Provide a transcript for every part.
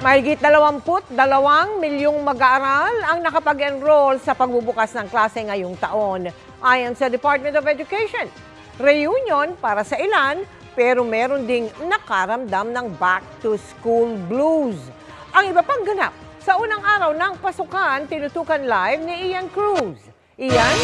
Mahigit 22 milyong mag-aaral ang nakapag-enroll sa pagbubukas ng klase ngayong taon, ayon sa Department of Education. Reunion para sa ilan, pero meron ding nakaramdam ng back-to-school blues. Ang iba pang ganap sa unang araw ng pasukan, tinutukan live ni Ian Cruz. Ian?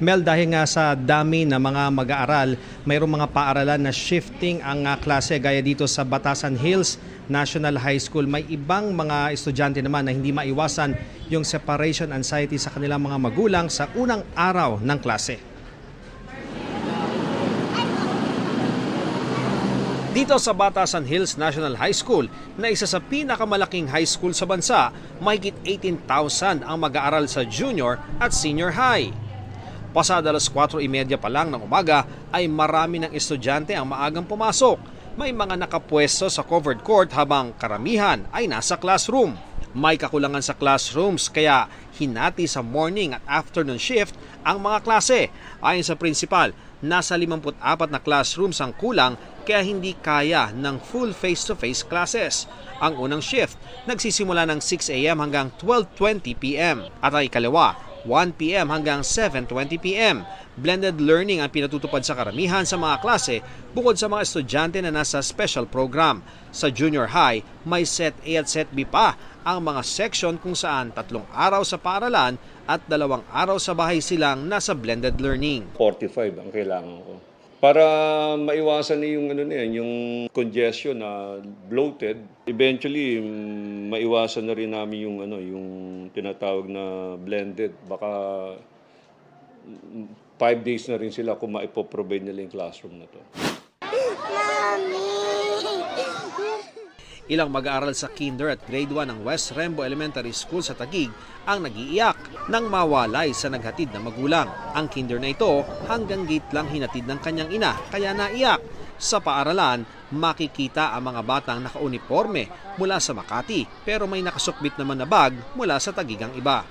Mel, dahil nga sa dami na mga mag-aaral, mayroong mga paaralan na shifting ang klase gaya dito sa Batasan Hills National High School. May ibang mga estudyante naman na hindi maiwasan yung separation anxiety sa kanilang mga magulang sa unang araw ng klase. Dito sa Batasan Hills National High School, na isa sa pinakamalaking high school sa bansa, mahigit 18,000 ang mag-aaral sa junior at senior high. Pasada alas 4:30 pa lang ng umaga ay marami ng estudyante ang maagang pumasok. May mga nakapwesto sa covered court habang karamihan ay nasa classroom. May kakulangan sa classrooms kaya hinati sa morning at afternoon shift ang mga klase. Ayon sa principal, nasa 54 na classrooms ang kulang kaya hindi kaya ng full face-to-face classes. Ang unang shift nagsisimula ng 6 a.m. hanggang 12:20 p.m. at ang ikalawa 1 p.m. hanggang 7:20 p.m. Blended learning ang pinatutupad sa karamihan sa mga klase bukod sa mga estudyante na nasa special program. Sa junior high, may set A at set B pa ang mga section kung saan 3 araw sa paaralan at 2 araw sa bahay silang nasa blended learning. 45 ang kailangan ko. Para maiwasan yung yung congestion na bloated, eventually maiwasan na rin namin yung tinatawag na blended. Baka 5 days na rin sila kung maipoprovide nila yung classroom na to. Ilang mag-aaral sa kinder at grade 1 ng West Rembo Elementary School sa Taguig ang nag-iiyak nang mawalay sa naghatid na magulang. Ang kinder na ito hanggang gate lang hinatid ng kanyang ina kaya naiyak. Sa paaralan, makikita ang mga batang nakauniforme mula sa Makati pero may nakasukbit naman na bag mula sa Taguigang iba.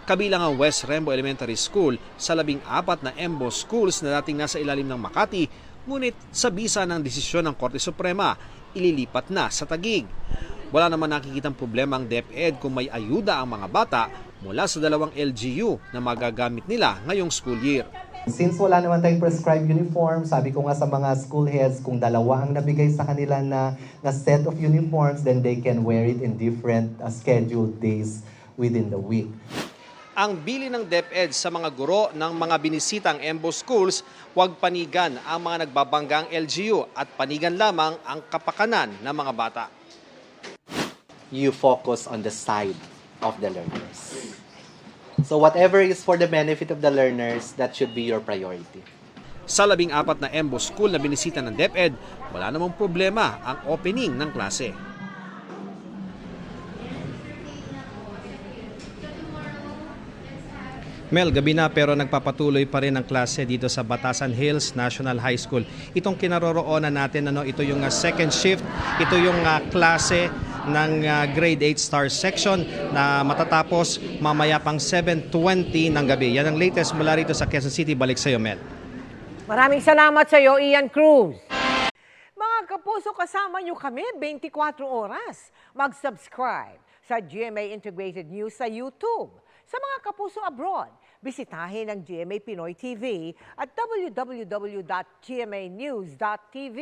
Kabilang ang West Rembo Elementary School sa 14 na EMBO schools na dating nasa ilalim ng Makati, ngunit sa bisa ng desisyon ng Korte Suprema, ililipat na sa Taguig. Wala naman nakikitang problema ang DepEd kung may ayuda ang mga bata mula sa 2 LGU na magagamit nila ngayong school year. Since wala naman tayong prescribed uniform, sabi ko nga sa mga school heads, kung 2 ang nabigay sa kanila na set of uniforms, then they can wear it in different scheduled days within the week. Ang bili ng DepEd sa mga guro ng mga binisitang EMBO schools, huwag panigan ang mga nagbabanggang LGU at panigan lamang ang kapakanan ng mga bata. You focus on the side of the learners. So whatever is for the benefit of the learners, that should be your priority. Sa 14 na EMBO school na binisita ng DepEd, wala namang problema ang opening ng klase. Mel, gabi na pero nagpapatuloy pa rin ang klase dito sa Batasan Hills National High School. Itong kinaroroonan natin, ito yung second shift, ito yung klase ng grade 8 star section na matatapos mamaya pang 7:20 ng gabi. Yan ang latest mula rito sa Quezon City. Balik sa iyo, Mel. Maraming salamat sa iyo, Ian Cruz. Mga kapuso, kasama niyo kami 24 oras. Mag-subscribe sa GMA Integrated News sa YouTube. Sa mga kapuso abroad, bisitahin ang GMA Pinoy TV at www.gmanews.tv.